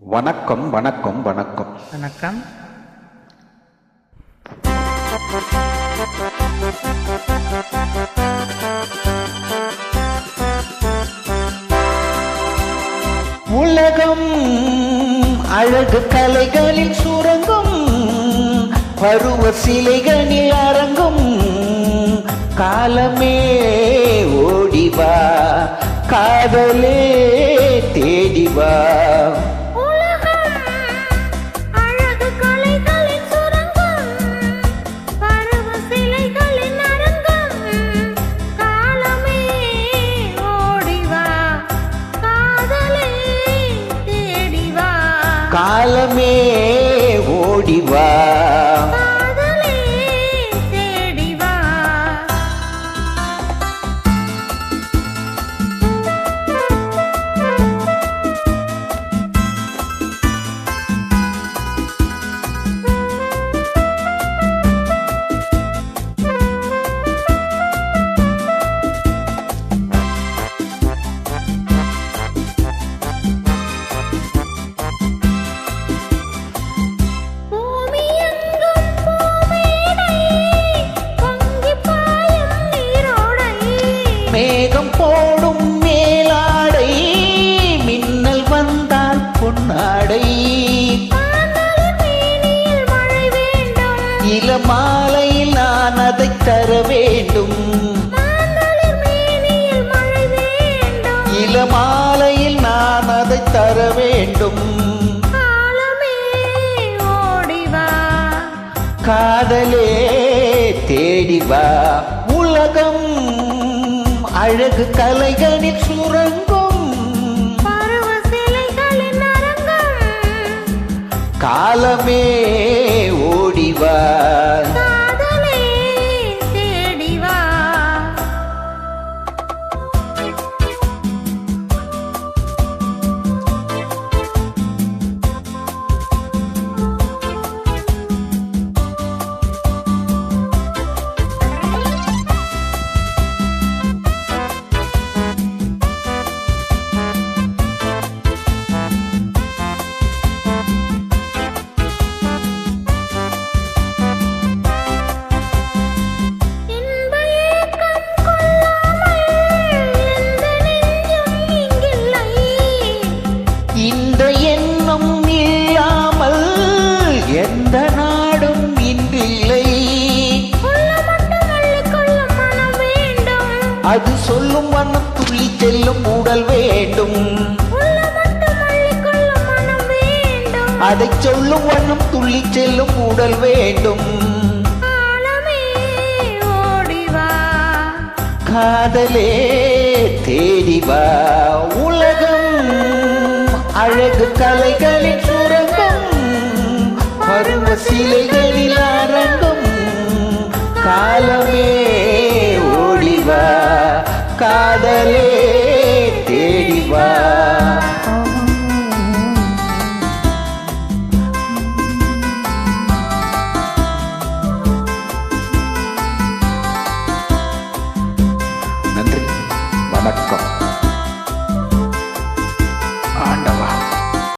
வணக்கம் வணக்கம் வணக்கம் வணக்கம். உலகம் அழகு கலைகளில் சுரங்கும், பருவ சிலைகளில் அரங்கும். காலமே ஓடிவா, காதலே தேடிவா. காலமே ஓடிவா, மேகம் போடும் மேலாடை, மின்னல் வந்தால் பொன்னாடை. இளமாலையில் நான் அதை தர வேண்டும், இளமாலையில் நான் அதை தர வேண்டும். காதலே தேடிவா. உலகம் அழகு கலைகளில் சுரங்கும், காலமே ஓடிவா. இந்த எண்ணம் இல்லாமல் எந்த நாடும் இன்றில்லை. அது சொல்லும் வண்ணம் துள்ளி செல்லும் உடல் வேண்டும், அதை சொல்லும் வண்ணம் துள்ளி செல்லும் உடல் வேண்டும். காதலே தேடிவா. உலகம் அழகு கலைகளில் சுரங்கும், பருவ சிலைகளில் அரங்கும். காலமே ஓடிவா, காதலே